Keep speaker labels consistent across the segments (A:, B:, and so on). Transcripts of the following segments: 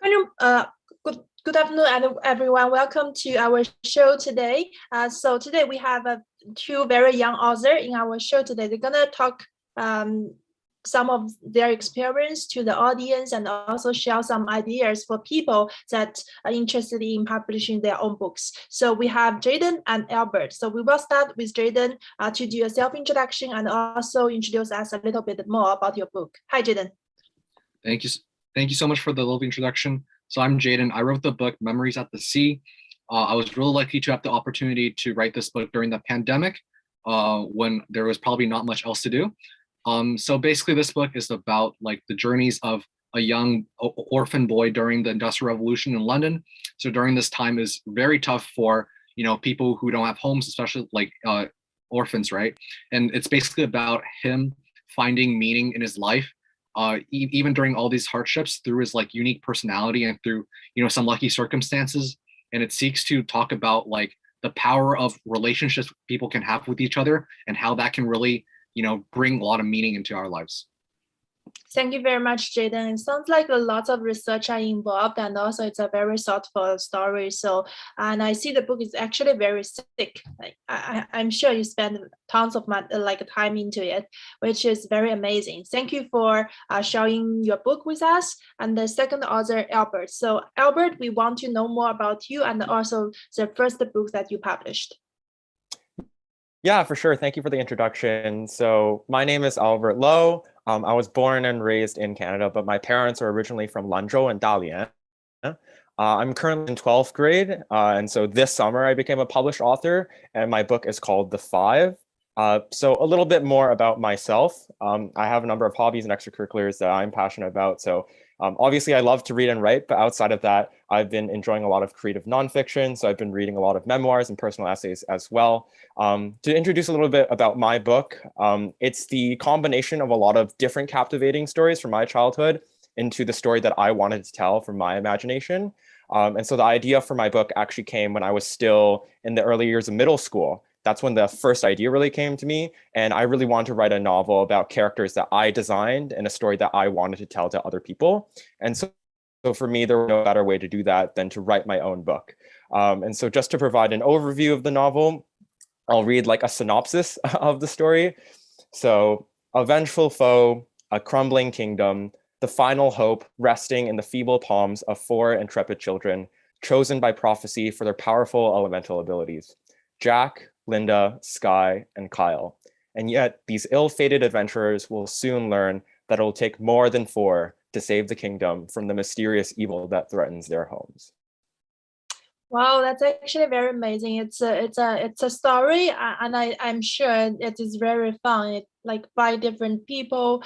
A: afternoon. Good afternoon, everyone. Welcome to our show today. So today we have two very young authors in our show today. They're gonna talk some of their experience to the audience and also share some ideas for people that are interested in publishing their own books. So we have Jaden and Albert. So we will start with Jaden to do a self-introduction and also introduce us a little bit more about your book. Hi, Jaden.
B: Thank you. Thank you so much for the little introduction. So I'm Jaden. I wrote the book Memories at the Sea. I was really lucky to have the opportunity to write this book during the pandemic when there was probably not much else to do. So basically this book is about like the journeys of a young orphan boy during the Industrial Revolution in London. So during this time is very tough for, people who don't have homes, especially like orphans, right? And it's basically about him finding meaning in his life, even during all these hardships through his like unique personality and through, some lucky circumstances. And it seeks to talk about like the power of relationships people can have with each other and how that can really bring a lot of meaning into our lives.
A: Thank you very much, Jaden. It sounds like a lot of research are involved, and also it's a very thoughtful story. So, and I see the book is actually very thick. I'm sure you spend tons of time into it, which is very amazing. Thank you for sharing your book with us. And the second author, Albert. So, Albert, we want to know more about you and also the first book that you published.
C: Yeah, for sure. Thank you for the introduction. So my name is Albert Lowe. I was born and raised in Canada, but my parents are originally from Lanzhou and Dalian. I'm currently in 12th grade. And so this summer I became a published author and my book is called The Five. So a little bit more about myself. I have a number of hobbies and extracurriculars that I'm passionate about. So obviously I love to read and write, but outside of that, I've been enjoying a lot of creative nonfiction. So I've been reading a lot of memoirs and personal essays as well. To introduce a little bit about my book, it's the combination of a lot of different captivating stories from my childhood into the story that I wanted to tell from my imagination. And so the idea for my book actually came when I was still in the early years of middle school. That's when the first idea really came to me. And I really wanted to write a novel about characters that I designed and a story that I wanted to tell to other people. And so for me, there was no better way to do that than to write my own book. And so just to provide an overview of the novel, I'll read like a synopsis of the story. So, a vengeful foe, a crumbling kingdom, the final hope resting in the feeble palms of four intrepid children, chosen by prophecy for their powerful elemental abilities. Jack, Linda, Sky, and Kyle. And yet, these ill-fated adventurers will soon learn that it will take more than four to save the kingdom from the mysterious evil that threatens their homes.
A: Wow, that's actually very amazing. It's a story, and I'm sure it is very fun. It, like by different people,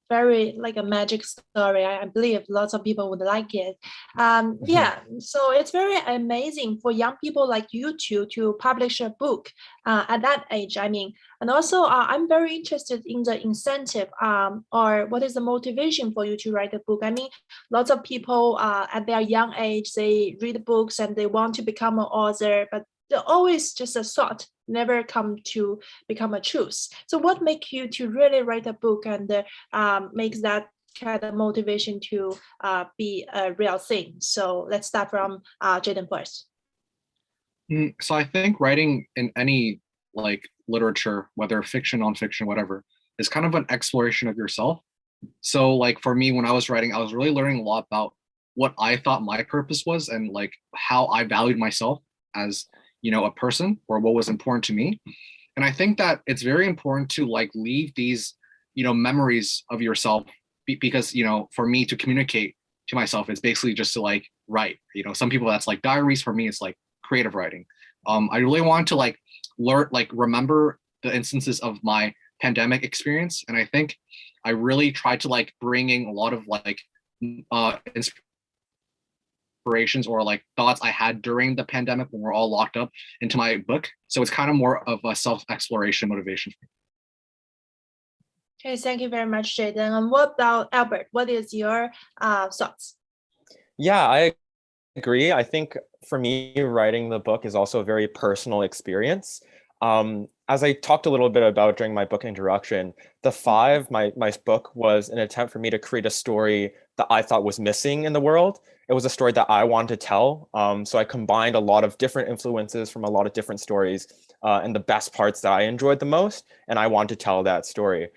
A: very like a magic story. I believe lots of people would like it. Yeah, so it's very amazing for young people like you to publish a book at that age. I mean, and also I'm very interested in the incentive or what is the motivation for you to write a book. I mean, lots of people at their young age, they read books and they want to become an author, but they're always just a thought, never come to become a truth. So what makes you to really write a book and makes that kind of motivation to be a real thing? So let's start from Jaden first.
B: So I think writing in any like literature, whether fiction, nonfiction, whatever, is kind of an exploration of yourself. So like for me, when I was writing, I was really learning a lot about what I thought my purpose was and like how I valued myself as a person or what was important to me. And I think that it's very important to like leave these memories of yourself because for me to communicate to myself, it's basically just to like write. Some people that's like diaries. For me, it's like creative writing. I really want to like remember the instances of my pandemic experience, and I think I really tried to like bringing a lot of like inspirations or like thoughts I had during the pandemic when we're all locked up into my book. So it's kind of more of a self-exploration motivation.
A: Okay, thank you very much, Jaden. And what about Albert? What is your thoughts?
C: Yeah, I agree. I think for me, writing the book is also a very personal experience. as I talked a little bit about during my book introduction, The Five, my book was an attempt for me to create a story that I thought was missing in the world. It was a story that I wanted to tell. So I combined a lot of different influences from a lot of different stories and the best parts that I enjoyed the most, and I want to tell that story.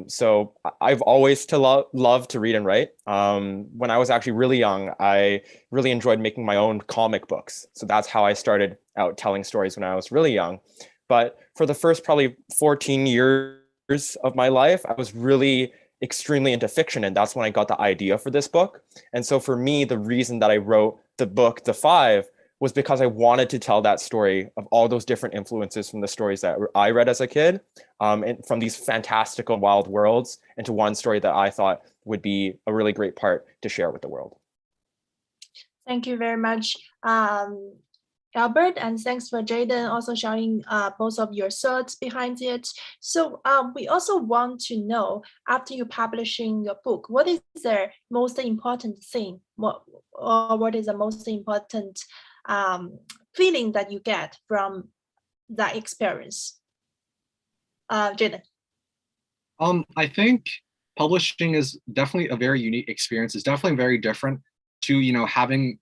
C: So I've always loved to read and write. When I was actually really young, I really enjoyed making my own comic books. So that's how I started out telling stories when I was really young. But for the first probably 14 years of my life, I was really extremely into fiction. And that's when I got the idea for this book. And so for me, the reason that I wrote the book, The Five, was because I wanted to tell that story of all those different influences from the stories that I read as a kid, and from these fantastical wild worlds into one story that I thought would be a really great part to share with the world.
A: Thank you very much, Albert, and thanks for Jaden also sharing both of your thoughts behind it. So we also want to know, after you publishing your book, what is the most important thing, what is the most important feeling that you get from that experience? Jaden.
B: I think publishing is definitely a very unique experience. It's definitely very different to, having,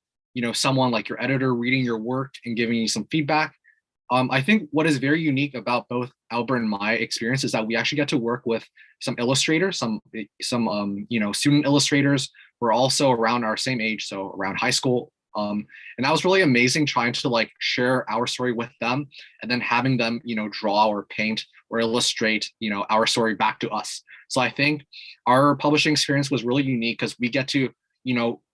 B: someone like your editor reading your work and giving you some feedback. I think what is very unique about both Albert and my experience is that we actually get to work with some illustrators, some student illustrators who are also around our same age, so around high school. And that was really amazing, trying to like share our story with them and then having them, draw or paint or illustrate, our story back to us. So I think our publishing experience was really unique because we get to,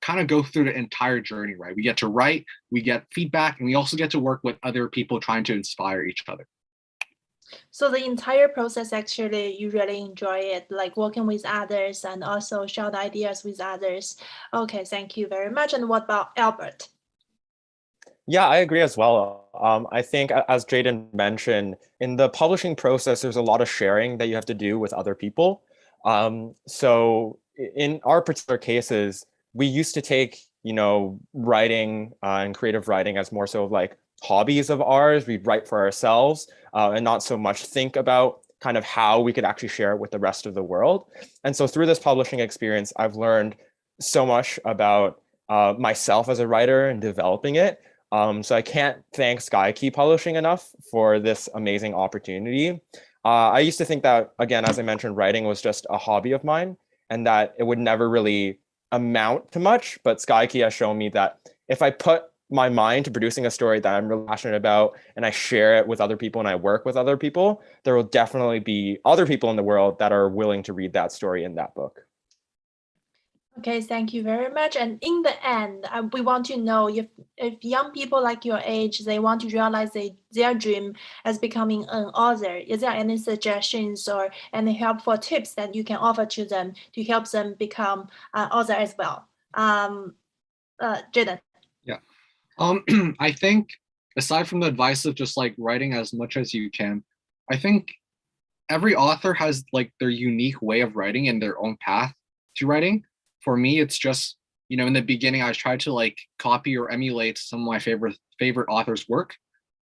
B: kind of go through the entire journey, right? We get to write, we get feedback, and we also get to work with other people trying to inspire each other.
A: So the entire process, actually, you really enjoy it, like working with others and also share the ideas with others. Okay, thank you very much. And what about Albert?
C: Yeah, I agree as well. I think, as Jaden mentioned, in the publishing process, there's a lot of sharing that you have to do with other people. So in our particular cases, we used to take, writing and creative writing as more so like hobbies of ours. We'd write for ourselves and not so much think about kind of how we could actually share it with the rest of the world. And so through this publishing experience, I've learned so much about myself as a writer and developing it. So I can't thank Skykey Publishing enough for this amazing opportunity. I used to think that, again, as I mentioned, writing was just a hobby of mine and that it would never really amount to much. But Skykey has shown me that if I put my mind to producing a story that I'm really passionate about and I share it with other people and I work with other people, there will definitely be other people in the world that are willing to read that story in that book.
A: Okay, thank you very much. And in the end, we want to know if young people like your age, they want to realize their dream as becoming an author, is there any suggestions or any helpful tips that you can offer to them to help them become an author as well? Jaden.
B: Yeah. I think aside from the advice of just like writing as much as you can, I think every author has like their unique way of writing and their own path to writing. For me, it's just, in the beginning, I tried to like copy or emulate some of my favorite authors' work.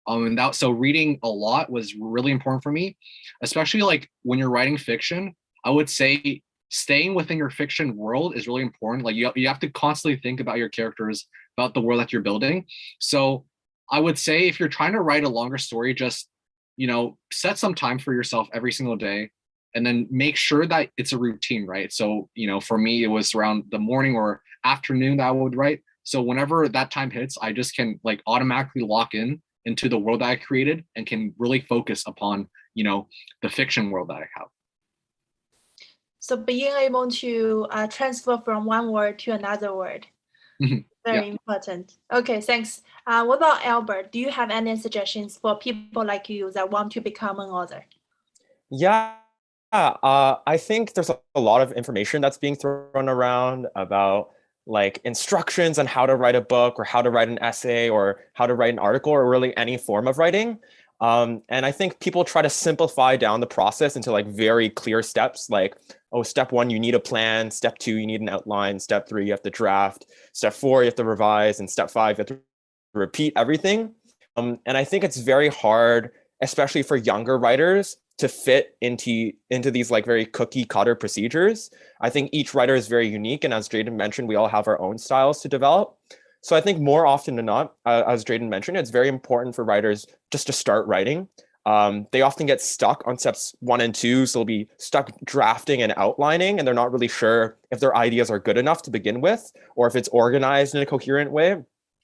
B: And so reading a lot was really important for me, especially like when you're writing fiction. I would say staying within your fiction world is really important. Like you have to constantly think about your characters, about the world that you're building. So I would say if you're trying to write a longer story, just, set some time for yourself every single day and then make sure that it's a routine, right? So, for me, it was around the morning or afternoon that I would write. So whenever that time hits, I just can like automatically lock in into the world that I created and can really focus upon, the fiction world that I have.
A: So being able to transfer from one word to another word. Very important. Okay, thanks. What about Albert? Do you have any suggestions for people like you that want to become an author?
C: Yeah, I think there's a lot of information that's being thrown around about like instructions on how to write a book or how to write an essay or how to write an article or really any form of writing. And I think people try to simplify down the process into like very clear steps, like, oh, step 1, you need a plan. Step 2, you need an outline. Step 3, you have to draft. Step 4, you have to revise. And step 5, you have to repeat everything. And I think it's very hard especially for younger writers, to fit into these like very cookie cutter procedures. I think each writer is very unique, and as Jaden mentioned, we all have our own styles to develop. So I think more often than not, as Jaden mentioned, it's very important for writers just to start writing. They often get stuck on steps 1 and 2, so they'll be stuck drafting and outlining, and they're not really sure if their ideas are good enough to begin with, or if it's organized in a coherent way.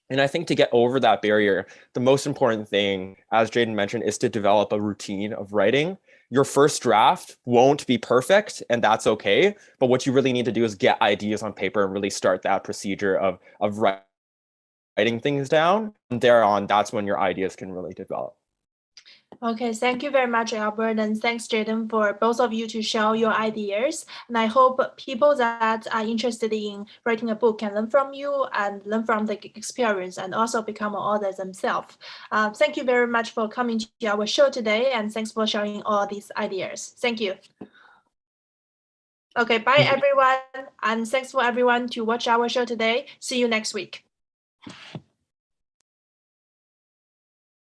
C: And I think to get over that barrier, the most important thing, as Jaden mentioned, is to develop a routine of writing. Your first draft won't be perfect, and that's okay. But what you really need to do is get ideas on paper and really start that procedure of writing things down. And thereon, that's when your ideas can really develop.
A: Okay, thank you very much, Albert, and thanks, Jaden, for both of you to share your ideas. And I hope people that are interested in writing a book can learn from you and learn from the experience and also become an author themselves. Thank you very much for coming to our show today, and thanks for sharing all these ideas. Thank you. Okay, bye, everyone, and thanks for everyone to watch our show today. See you next week.